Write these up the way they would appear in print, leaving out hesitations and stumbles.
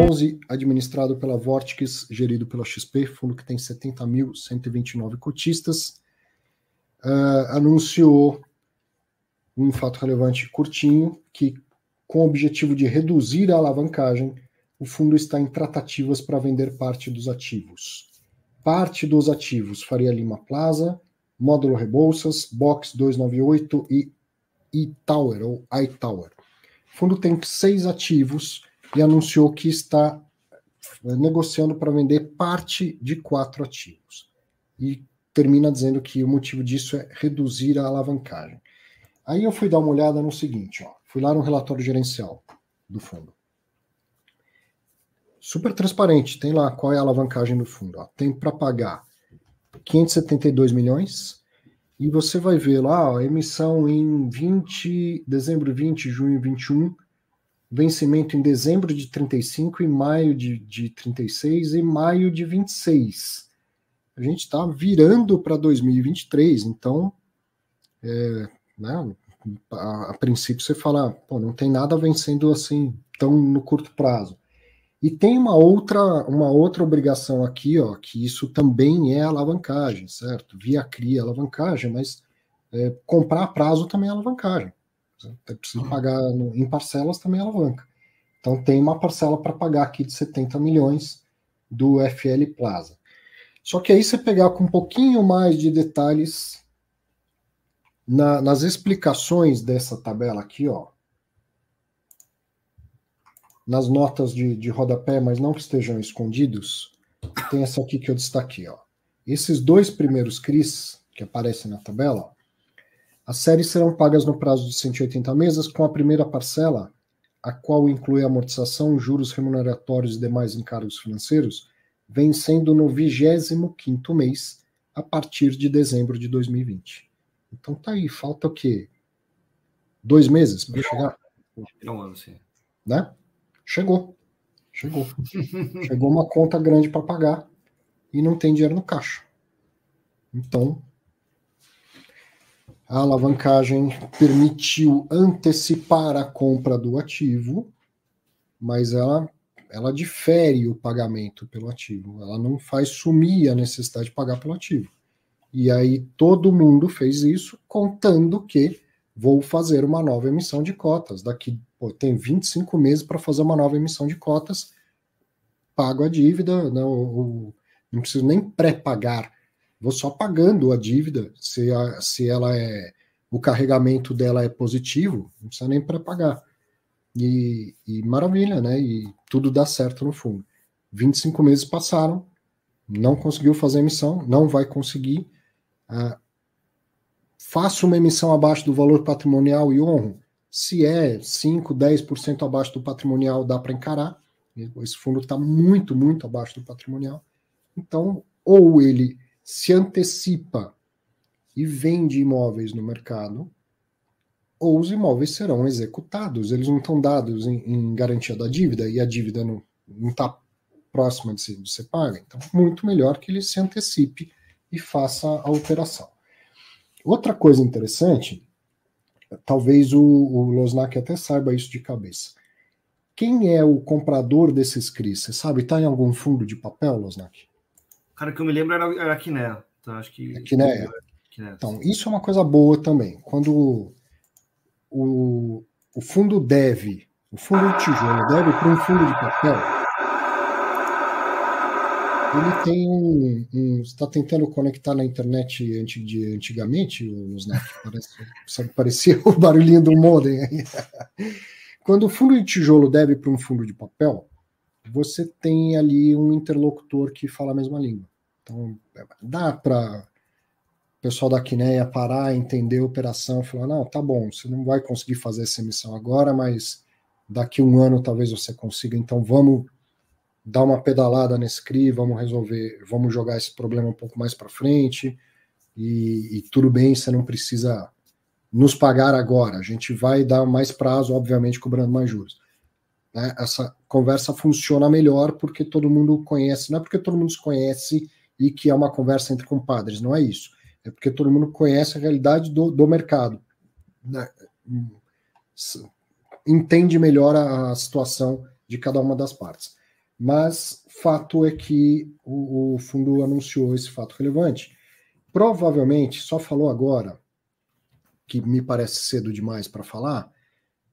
2011, administrado pela Vortex, gerido pela XP, fundo que tem 70.129 cotistas, anunciou um fato relevante curtinho, que com o objetivo de reduzir a alavancagem, o fundo está em tratativas para vender parte dos ativos. Parte dos ativos, Faria Lima Plaza, Módulo Rebouças, Box 298 e iTower, ou iTower. O fundo tem 6 ativos e anunciou que está negociando para vender parte de 4 ativos. E termina dizendo que o motivo disso é reduzir a alavancagem. Aí eu fui dar uma olhada no seguinte, ó, fui lá no relatório gerencial do fundo. Super transparente, tem lá qual é a alavancagem do fundo. Ó. Tem para pagar 572 milhões e você vai ver lá a emissão em dezembro 20, junho 21, vencimento em dezembro de 35 e maio de 36 e maio de 26. A gente está virando para 2023, então né, a princípio você fala, pô, não tem nada vencendo assim tão no curto prazo. E tem uma outra obrigação aqui, ó, que isso também é alavancagem, certo? Via CRI é alavancagem, mas comprar a prazo também é alavancagem. Você precisa pagar em parcelas também é alavanca. Então tem uma parcela para pagar aqui de 70 milhões do FL Plaza. Só que aí você pegar com um pouquinho mais de detalhes nas explicações dessa tabela aqui, ó, nas notas de rodapé, mas não que estejam escondidos, tem essa aqui que eu destaquei, ó. Esses 2 primeiros CRIs que aparecem na tabela, ó, as séries serão pagas no prazo de 180 meses, com a primeira parcela, a qual inclui amortização, juros remuneratórios e demais encargos financeiros, vencendo no 25º mês, a partir de dezembro de 2020. Então tá aí, falta o quê? 2 meses para chegar? Um ano, sim. Né? Chegou. Chegou uma conta grande para pagar e não tem dinheiro no caixa. Então, a alavancagem permitiu antecipar a compra do ativo, mas ela difere o pagamento pelo ativo. Ela não faz sumir a necessidade de pagar pelo ativo. E aí todo mundo fez isso contando que vou fazer uma nova emissão de cotas. Daqui, tem 25 meses para fazer uma nova emissão de cotas, pago a dívida, não preciso nem pré-pagar, vou só pagando a dívida, se ela o carregamento dela é positivo, não precisa nem pré-pagar. E maravilha, né? E tudo dá certo no fundo. 25 meses passaram, não conseguiu fazer a emissão, não vai conseguir. Faço uma emissão abaixo do valor patrimonial e honro. Se é 5, 10% abaixo do patrimonial, dá para encarar. Esse fundo está muito, muito abaixo do patrimonial. Então, ou ele se antecipa e vende imóveis no mercado, ou os imóveis serão executados. Eles não estão dados em garantia da dívida, e a dívida não está próxima de ser paga. Então, muito melhor que ele se antecipe e faça a operação. Outra coisa interessante, talvez o Losnak até saiba isso de cabeça. Quem é o comprador desses CRIs? Você sabe? Está em algum fundo de papel, Losnak? Cara, que eu me lembro era a Kinea. Então, acho que... A Kinea. Então, isso é uma coisa boa também. Quando o fundo deve, o fundo de tijolo deve para um fundo de papel, ele tem está tentando conectar na internet de antigamente, parecia o barulhinho do modem aí. Quando o fundo de tijolo deve para um fundo de papel, você tem ali um interlocutor que fala a mesma língua. Então, dá para o pessoal da Kinea parar, entender a operação e falar, não, tá bom, você não vai conseguir fazer essa emissão agora, mas daqui 1 ano talvez você consiga, então vamos dar uma pedalada nesse CRI, vamos resolver, vamos jogar esse problema um pouco mais para frente, e tudo bem, você não precisa nos pagar agora, a gente vai dar mais prazo, obviamente cobrando mais juros. Né? Essa conversa funciona melhor porque todo mundo conhece, não é porque todo mundo se conhece e que é uma conversa entre compadres, não é isso. É porque todo mundo conhece a realidade do mercado. Né? Entende melhor a situação de cada uma das partes. Mas fato é que o fundo anunciou esse fato relevante. Provavelmente só falou agora, que me parece cedo demais para falar,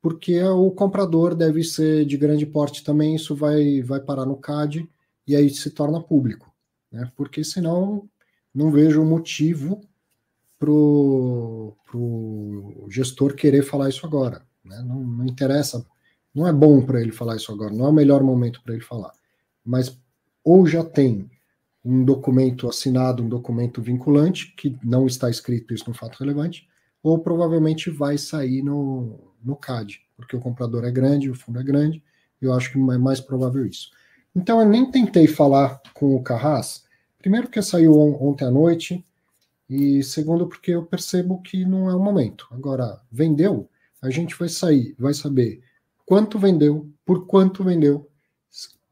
porque o comprador deve ser de grande porte também, isso vai parar no CAD e aí se torna público, né? Porque senão não vejo motivo para o gestor querer falar isso agora, né? Não interessa, não é bom para ele falar isso agora, não é o melhor momento para ele falar, mas ou já tem um documento assinado, um documento vinculante, que não está escrito isso no fato relevante, ou provavelmente vai sair no CAD, porque o comprador é grande, o fundo é grande, eu acho que é mais provável isso. Então eu nem tentei falar com o Carras, primeiro porque saiu ontem à noite, e segundo porque eu percebo que não é o momento. Agora, vendeu, a gente vai saber quanto vendeu, por quanto vendeu,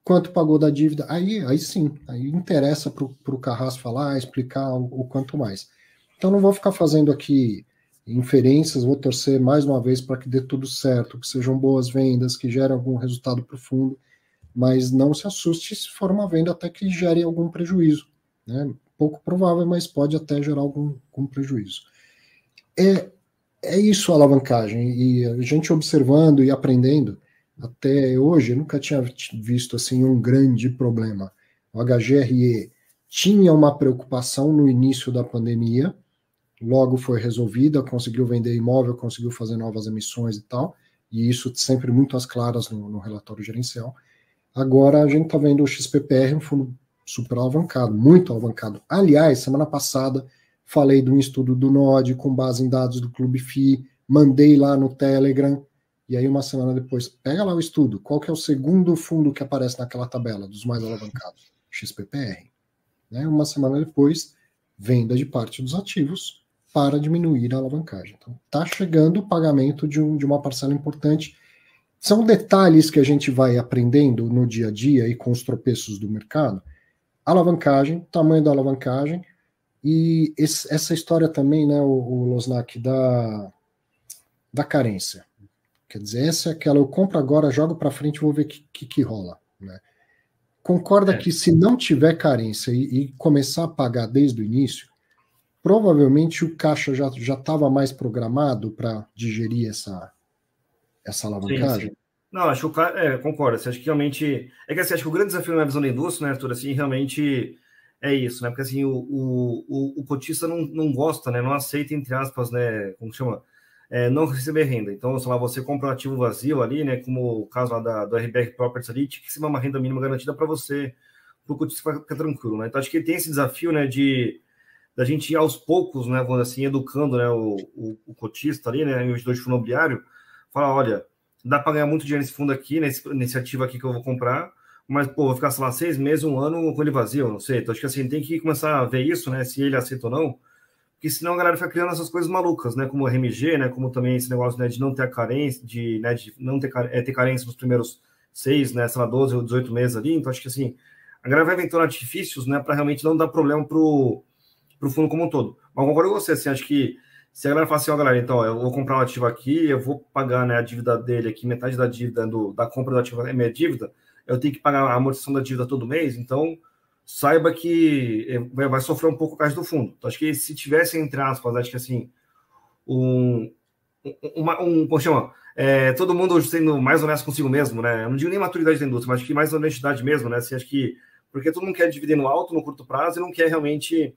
quanto pagou da dívida, aí sim, aí interessa para o Carras falar, explicar o quanto mais. Então não vou ficar fazendo aqui inferências, vou torcer mais uma vez para que dê tudo certo, que sejam boas vendas, que gerem algum resultado para o fundo, mas não se assuste se for uma venda até que gere algum prejuízo, né? Pouco provável, mas pode até gerar algum prejuízo. É isso a alavancagem, e a gente observando e aprendendo, até hoje eu nunca tinha visto assim um grande problema. O HGRE tinha uma preocupação no início da pandemia, logo foi resolvida, conseguiu vender imóvel, conseguiu fazer novas emissões e tal, e isso sempre muito às claras no relatório gerencial. Agora a gente está vendo o XPPR, um fundo super alavancado, muito alavancado. Aliás, semana passada falei de um estudo do NOD com base em dados do Clube FI, mandei lá no Telegram, e aí uma semana depois, pega lá o estudo, qual que é o segundo fundo que aparece naquela tabela dos mais alavancados? XPPR. Né? Uma semana depois, venda de parte dos ativos para diminuir a alavancagem. Então, está chegando o pagamento de uma parcela importante. São detalhes que a gente vai aprendendo no dia a dia e com os tropeços do mercado. Alavancagem, tamanho da alavancagem, e essa história também, né, o Losnak, da carência. Quer dizer, essa é aquela, eu compro agora, jogo para frente e vou ver o que rola. Né? Concorda que se não tiver carência e começar a pagar desde o início, provavelmente o caixa já estava mais programado para digerir essa alavancagem? Sim, sim. Não, acho que concordo. Você acha que realmente. É que assim, acho que o grande desafio na visão da indústria, né, Arthur, assim, realmente é isso, né? Porque assim, o cotista não gosta, né? Não aceita, entre aspas, né? Como chama? Não receber renda. Então, sei lá, você compra um ativo vazio ali, né? Como o caso lá do RBR Properties ali, tinha que ser uma renda mínima garantida para você, para o cotista ficar tranquilo, né? Então, acho que tem esse desafio, né? Da gente ir aos poucos, né? Vamos assim, educando, né? O cotista ali, né? O investidor de fundo imobiliário, falar, olha, dá para ganhar muito dinheiro nesse fundo aqui, nesse ativo aqui que eu vou comprar, mas, pô, vou ficar, sei lá, 6 meses, 1 ano com ele vazio, não sei. Então, acho que assim, tem que começar a ver isso, né? Se ele aceita ou não, porque senão a galera fica criando essas coisas malucas, né? Como o RMG, né? Como também esse negócio, né? De não ter a carência, de não ter carência nos primeiros 6, né? Sei lá, 12 ou 18 meses ali. Então, acho que assim, a galera vai inventando artifícios, né? Para realmente não dar problema pro fundo como um todo. Mas concordo com você, assim, acho que se a galera fala assim, ó, galera, então, eu vou comprar um ativo aqui, eu vou pagar, né, a dívida dele aqui, metade da dívida da compra do ativo é minha dívida, eu tenho que pagar a amortização da dívida todo mês, então saiba que vai sofrer um pouco o caixa do fundo. Então, acho que se tivesse, entre aspas, acho que assim, como chama? Todo mundo sendo mais honesto consigo mesmo, né? Eu não digo nem maturidade da indústria, mas acho que mais honestidade mesmo, né? Assim, acho que, porque todo mundo quer dividendo alto no curto prazo e não quer realmente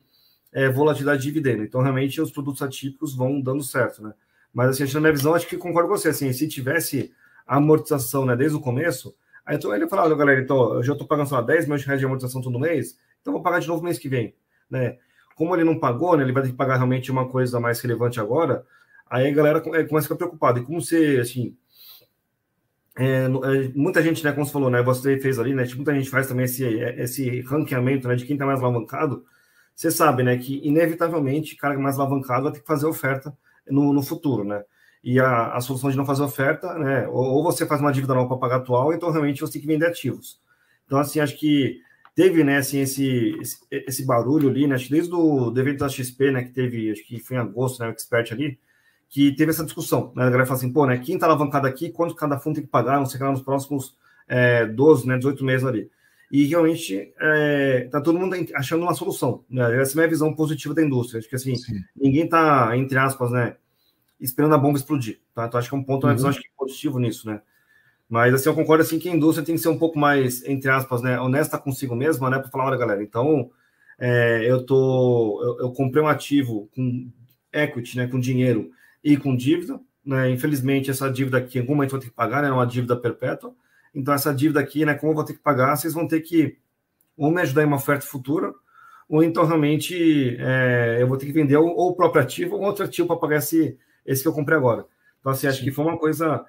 volatilidade de dividendo. Então, realmente, os produtos atípicos vão dando certo, né? Mas, assim, na minha visão, acho que concordo com você, assim, se tivesse a amortização, né, desde o começo, aí então ele fala, olha, galera, então, eu já estou pagando, sei lá, 10 milhões de reais de amortização todo mês, então vou pagar de novo mês que vem, né? Como ele não pagou, né, ele vai ter que pagar realmente uma coisa mais relevante agora, aí a galera começa a ficar preocupada. E como você, assim, muita gente, né, como você falou, né, você fez ali, né, muita gente faz também esse ranqueamento, né, de quem está mais alavancado. Você sabe, né, que inevitavelmente o cara mais alavancado vai ter que fazer oferta no futuro, né? E a solução de não fazer oferta, né, ou você faz uma dívida nova para pagar atual, então realmente você tem que vender ativos. Então, assim, acho que teve, né, assim, esse barulho ali, né, acho que desde o evento da XP, né, que teve, acho que foi em agosto, né, o Expert ali, que teve essa discussão, né, a galera fala assim, pô, né, quem está alavancado aqui, quanto cada fundo tem que pagar, não sei o que lá, nos próximos 12, né, 18 meses ali. e realmente tá todo mundo achando uma solução, né? Essa é a minha visão positiva da indústria. Acho que assim, Sim. ninguém tá, entre aspas, né, esperando a bomba explodir, tá? Então acho que é um ponto, uma visão, acho que positivo nisso, né? Mas assim, eu concordo assim que a indústria tem que ser um pouco mais, entre aspas, né, honesta consigo mesma, né, para falar, olha, galera, então eu comprei um ativo com equity, né, com dinheiro e com dívida, né? Infelizmente essa dívida aqui, em algum momento eu vou ter que pagar, né? É uma dívida perpétua. Então essa dívida aqui, né, como eu vou ter que pagar, vocês vão ter que ou me ajudar em uma oferta futura, ou então realmente eu vou ter que vender ou o próprio ativo ou outro ativo para pagar esse que eu comprei agora. Então, assim, acho que foi uma coisa.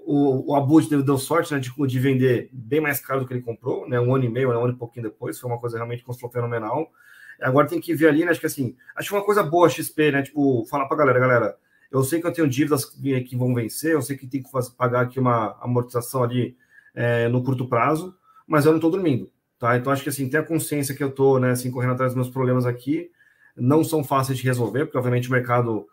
O Abud deu sorte, né, de vender bem mais caro do que ele comprou, né, 1 ano e meio, né, 1 ano e pouquinho depois. Foi uma coisa realmente que construiu fenomenal. Agora tem que ver ali, né, acho que assim, acho uma coisa boa a XP, né, tipo, falar para galera, eu sei que eu tenho dívidas que vão vencer, eu sei que tem que pagar aqui uma amortização ali no curto prazo, mas eu não estou dormindo. Tá? Então, acho que assim, ter a consciência que eu estou, né, assim, correndo atrás dos meus problemas aqui, não são fáceis de resolver, porque obviamente o mercado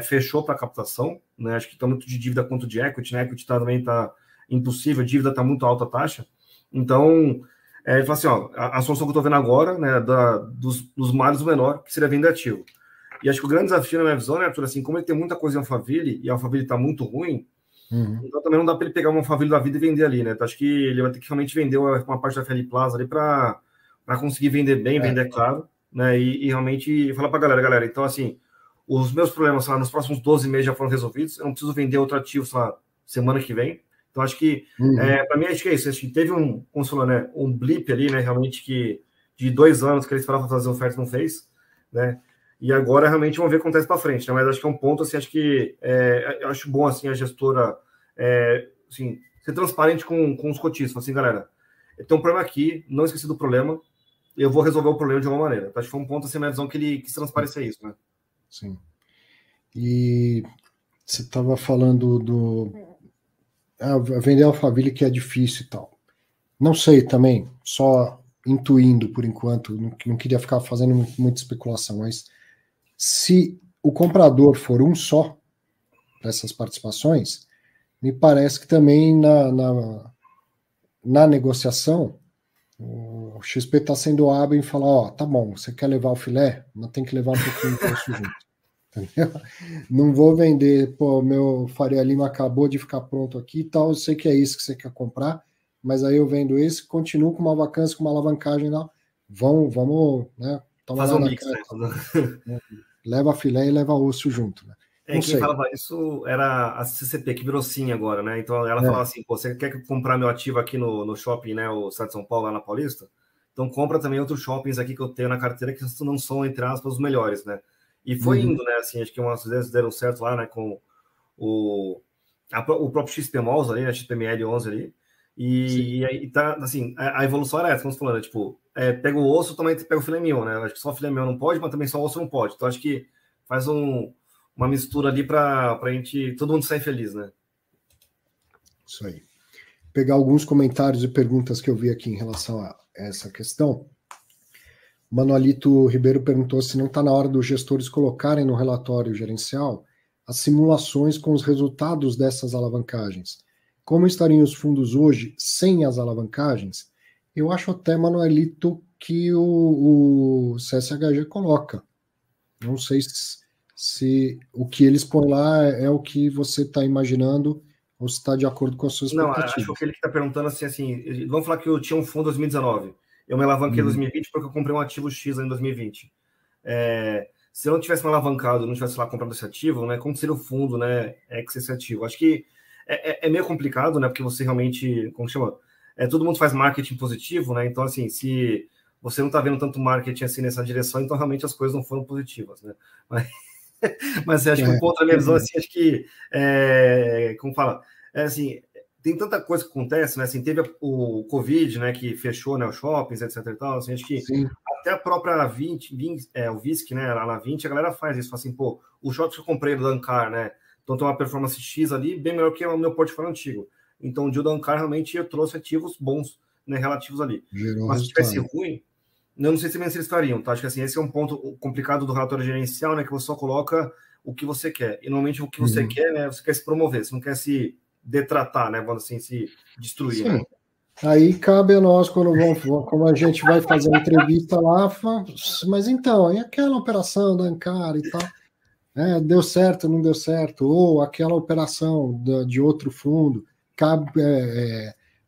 fechou para captação, né? Acho que tanto de dívida quanto de equity, né? Equity também está impossível, dívida está muito alta a taxa. Então, ele fala assim: ó, a solução que eu estou vendo agora, né, dos males o menor, que seria vender ativo. E acho que o grande desafio, na minha visão, né, Arthur, assim, como ele tem muita coisa em Alphaville e a Alphaville está muito ruim. Então também não dá para ele pegar uma Alphaville da vida e vender ali, né? Então, acho que ele vai ter que realmente vender uma parte da FL Plaza ali para conseguir vender bem, vender caro, né? E realmente falar para a galera, então assim, os meus problemas, sei lá, nos próximos 12 meses já foram resolvidos, eu não preciso vender outro ativo, sei lá, semana que vem. Então acho que, para mim, acho que é isso. Acho que teve como você falou, né, um blip ali, né, realmente que de 2 anos que eles esperavam fazer oferta não fez, né? E agora realmente vamos ver o que acontece para frente, né? Mas acho que é um ponto, assim, acho que eu acho bom, assim, a gestora, assim, ser transparente com os cotistas, assim, galera, tem um problema aqui, não esqueci do problema, eu vou resolver o problema de alguma maneira. Então, acho que foi um ponto, assim, na minha visão, que ele quis transparecer isso, né? Sim. E você estava falando do vender Alphaville que é difícil e tal. Não sei também, só intuindo por enquanto, não queria ficar fazendo muita especulação, mas se o comprador for um só para essas participações, me parece que também na negociação o XP está sendo hábil em falar, ó, tá bom, você quer levar o filé, mas tem que levar um pouquinho de preço junto. Entendeu? Não vou vender, pô, meu Faria Lima acabou de ficar pronto aqui e tal, eu sei que é isso que você quer comprar, mas aí eu vendo esse, continuo com uma vacância, com uma alavancagem lá, vamos, né, toma fazer lá um na mix, cara, né? leva filé e leva osso junto, né? Não Quem sei. falava isso era a CCP, que virou sim agora, né? Então ela falava assim: pô, você quer comprar meu ativo aqui no shopping, né? O Estado de São Paulo, lá na Paulista? Então compra também outros shoppings aqui que eu tenho na carteira que não são, entre aspas, os melhores, né? E foi indo, né? Assim, acho que umas vezes deram certo lá, né? Com o próprio XP Malls ali, né? XPML 11 ali. E aí tá, assim, a evolução era essa, como você falou, né? Tipo, pega o osso, também pega o filé mignon, né? Acho que só o filé mignon não pode, mas também só o osso não pode. Então acho que faz uma mistura ali para a gente, todo mundo sair feliz, né? Isso aí. Pegar alguns comentários e perguntas que eu vi aqui em relação a essa questão. Manuelito Ribeiro perguntou se não está na hora dos gestores colocarem no relatório gerencial as simulações com os resultados dessas alavancagens. Como estariam os fundos hoje sem as alavancagens? Eu acho até, Manuelito, que o CSHG coloca. Não sei se o que eles põem lá é o que você está imaginando ou se está de acordo com as suas expectativas. Não, acho que ele está perguntando assim, vamos falar que eu tinha um fundo em 2019, eu me alavanquei em 2020 porque eu comprei um ativo X em 2020. Se eu não tivesse me alavancado, não tivesse lá comprado esse ativo, né, como seria o fundo, né, esse ativo? Acho que é meio complicado, né, porque você realmente, como chama? Todo mundo faz marketing positivo, né, então assim, se você não está vendo tanto marketing assim nessa direção, então realmente as coisas não foram positivas, né? Mas acho que o ponto da minha visão, assim, acho que, como fala, assim, tem tanta coisa que acontece, né? Assim, teve o Covid, né, que fechou, né, os shoppings, etc e tal, assim, acho que até a própria o VISC, né, lá na 20, a galera faz isso, assim, pô, o shopping que eu comprei do Dancar, né, então tem uma performance X ali, bem melhor que o meu portfólio antigo. Então, o de Dancar, realmente, eu trouxe ativos bons, né, relativos ali. Mas se tivesse ruim, eu não sei se eles fariam, tá? Acho que assim, esse é um ponto complicado do relatório gerencial, né? Que você só coloca o que você quer. E normalmente o que você quer, né? Você quer se promover, você não quer se detratar, né? Vamos assim, se destruir, né? Aí cabe a nós, como a gente vai fazer a entrevista lá, mas então, e aquela operação da Ancara e tal? Deu certo, não deu certo? Ou aquela operação de outro fundo, cabe,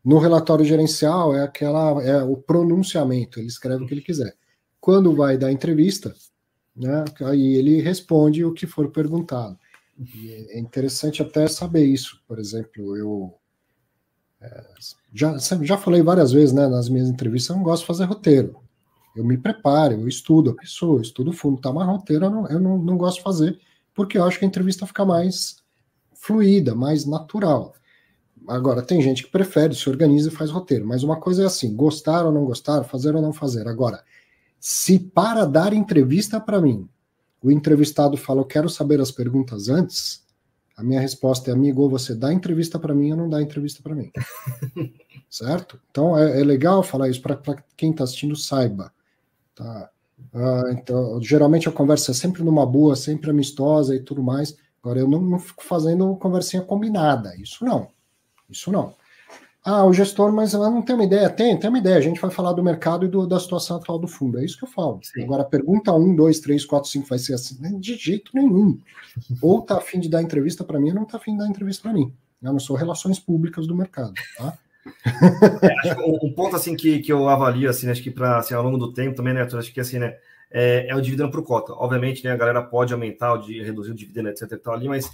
no relatório gerencial é o pronunciamento, ele escreve o que ele quiser. Quando vai dar entrevista, né, aí ele responde o que for perguntado. E é interessante até saber isso. Por exemplo, eu já falei várias vezes, né, nas minhas entrevistas, eu não gosto de fazer roteiro. Eu me preparo, eu estudo a pessoa, eu estudo o fundo, tá? Mas roteiro eu não gosto de fazer, porque eu acho que a entrevista fica mais fluida, mais natural. Agora, tem gente que prefere, se organiza e faz roteiro, mas uma coisa é assim, gostar ou não gostar, fazer ou não fazer. Agora, se para dar entrevista para mim, o entrevistado fala, eu quero saber as perguntas antes, a minha resposta é, amigo, ou você dá entrevista para mim ou não dá entrevista para mim. Certo? Então, é legal falar isso para quem está assistindo saiba. Tá? Então, geralmente a conversa é sempre numa boa, sempre amistosa e tudo mais. Agora, eu não fico fazendo conversinha combinada. Isso não. O gestor, mas ela não tem uma ideia. Tem uma ideia. A gente vai falar do mercado e da situação atual do fundo. É isso que eu falo. Sim. Agora, pergunta 1, 2, 3, 4, 5 vai ser assim? De jeito nenhum. Ou tá afim de dar entrevista para mim, ou não tá afim de dar entrevista para mim. Eu não sou relações públicas do mercado, tá? Acho que um ponto assim que eu avalio assim, acho que para assim, ao longo do tempo também, né, acho que assim, né, é o dividendo por cota. Obviamente, né, a galera pode aumentar reduzir o dividendo, etc e tal ali, mas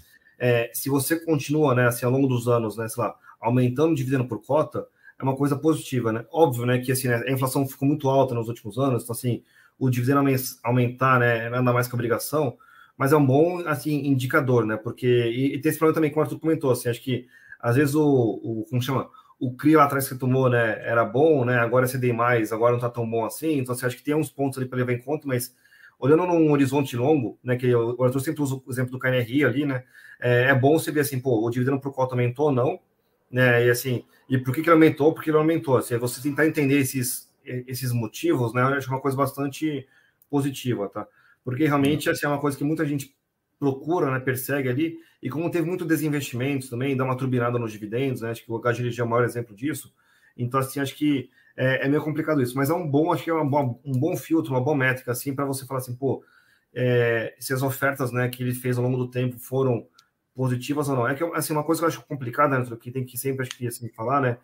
se você continua, né, assim, ao longo dos anos, né, sei lá, aumentando o dividendo por cota, é uma coisa positiva, né? Óbvio, né, que assim, né, a inflação ficou muito alta nos últimos anos, então assim, o dividendo aumentar, né, nada mais que obrigação, mas é um bom assim indicador, né? Porque e tem esse problema também que o Arthur comentou, assim, acho que às vezes como chama, o CRI lá atrás que tomou, né, era bom, né, agora é CDI+, agora não está tão bom assim, então você acha que tem uns pontos ali para levar em conta, mas olhando num horizonte longo, né, que o Arthur sempre usa o exemplo do KNRI ali, né, é bom você ver assim, pô, o dividendo por cota aumentou ou não, né, e assim, e por que ele aumentou, porque ele aumentou, assim, você tentar entender esses motivos, né, eu acho uma coisa bastante positiva, tá, porque realmente, assim, é uma coisa que muita gente procura, né, persegue ali, e como teve muito desinvestimento também, dá uma turbinada nos dividendos, né, acho que o HGLG é o maior exemplo disso, então, assim, acho que é meio complicado isso, mas acho que é um bom filtro, uma boa métrica, assim, para você falar assim, pô, se as ofertas, né, que ele fez ao longo do tempo foram positivas ou não. É que, assim, uma coisa que eu acho complicada, né, que tem que sempre, acho que, assim, falar, né,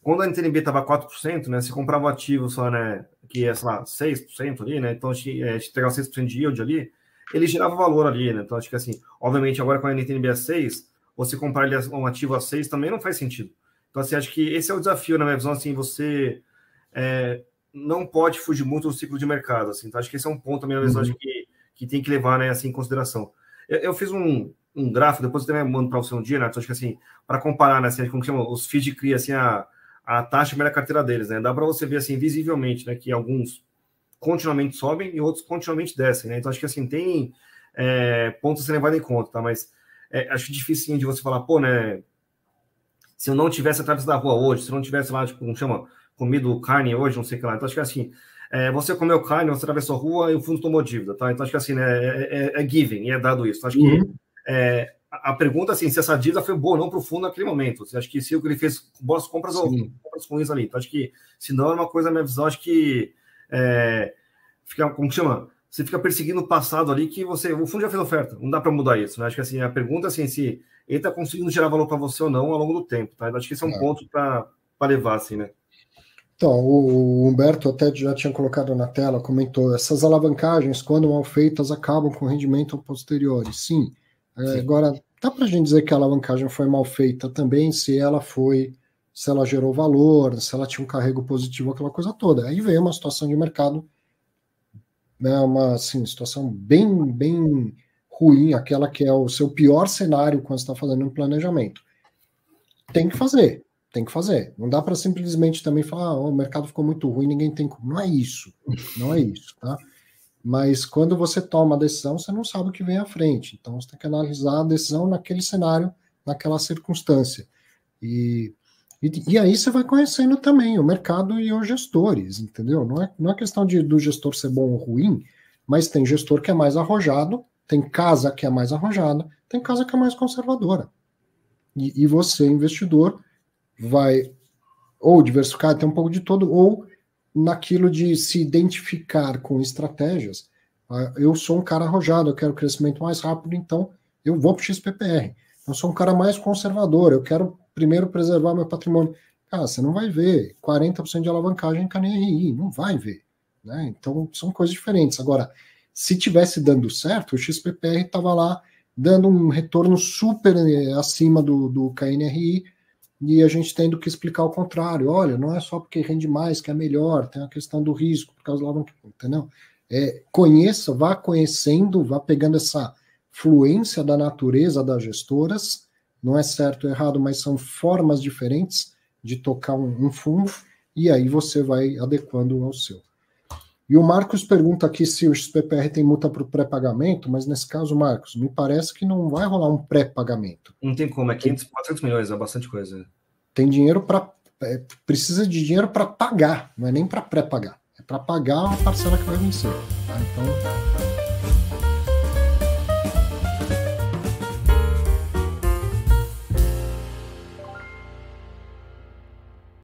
quando a NTNB estava 4%, né, se comprava um ativo só, né, que é, sei lá, 6% ali, né, então a gente pegava 6% de yield ali, ele gerava valor ali, né, então acho que assim, obviamente agora com a NTNB a 6, você comprar ele um ativo a 6 também não faz sentido. Então assim, acho que esse é o desafio, na minha visão, assim, você não pode fugir muito do ciclo de mercado, assim, então acho que esse é um ponto, na minha visão, acho que tem que levar, né, assim, em consideração. Eu fiz um gráfico, depois eu também mando para você um dia, né, então acho que assim, para comparar, né, assim, como que chama, os FIIs de CRI, assim, a taxa da carteira deles, né? Dá para você ver assim visivelmente, né, que alguns continuamente sobem e outros continuamente descem, né? Então acho que assim tem pontos a ser levado em conta, tá? Mas acho difícil de você falar, pô, né? Se eu não tivesse através da rua hoje, se eu não tivesse lá, tipo, como chama, comido carne hoje, não sei o que lá. Então acho que assim, você comeu carne, você atravessou a rua e o fundo tomou dívida, tá? Então acho que assim, né, é given, e é dado isso. Então, acho que a pergunta, assim, se essa dívida foi boa ou não para o fundo naquele momento. Você acha que se ele fez boas compras ou compras ruins ali? Então, acho que, se não é uma coisa, na minha visão, acho que fica, como que chama? Você fica perseguindo o passado ali que o fundo já fez oferta. Não dá para mudar isso, né? Acho que, assim, a pergunta, assim, se ele está conseguindo gerar valor para você ou não ao longo do tempo, tá? Eu acho que esse é um ponto para levar, assim, né? Então, o Humberto até já tinha colocado na tela, comentou, essas alavancagens, quando mal feitas, acabam com rendimento posterior. Sim. Agora, dá para a gente dizer que a alavancagem foi mal feita também, se ela gerou valor, se ela tinha um carrego positivo, aquela coisa toda. Aí veio uma situação de mercado, né, uma assim, situação bem ruim, aquela que é o seu pior cenário quando você está fazendo um planejamento. Tem que fazer. Não dá para simplesmente também falar, o mercado ficou muito ruim, ninguém tem como. Não é isso, tá? Mas quando você toma a decisão, você não sabe o que vem à frente. Então, você tem que analisar a decisão naquele cenário, naquela circunstância. E aí você vai conhecendo também o mercado e os gestores, entendeu? Não é questão do gestor ser bom ou ruim, mas tem gestor que é mais arrojado, tem casa que é mais arrojada, tem casa que é mais conservadora. E você, investidor, vai ou diversificar, tem um pouco de todo, ou naquilo de se identificar com estratégias. Eu sou um cara arrojado, eu quero crescimento mais rápido, então eu vou para o XPPR. Eu sou um cara mais conservador, eu quero primeiro preservar meu patrimônio. Cara, você não vai ver 40% de alavancagem em KNRI, não vai ver. Né? Então, são coisas diferentes. Agora, se tivesse dando certo, o XPPR estava lá dando um retorno super acima do KNRI, e a gente tendo que explicar o contrário. Olha, não é só porque rende mais que é melhor, tem a questão do risco, por causa do alavancagem, entendeu? Conheça, vá conhecendo, vá pegando essa fluência da natureza das gestoras, não é certo ou errado, mas são formas diferentes de tocar um fundo, e aí você vai adequando ao seu. E o Marcos pergunta aqui se o XPPR tem multa para o pré-pagamento, mas nesse caso, Marcos, me parece que não vai rolar um pré-pagamento. Não tem como, é 500, 400 milhões, é bastante coisa. Tem dinheiro para... precisa de dinheiro para pagar, não é nem para pré-pagar. É para pagar a parcela que vai vencer. Tá? Então,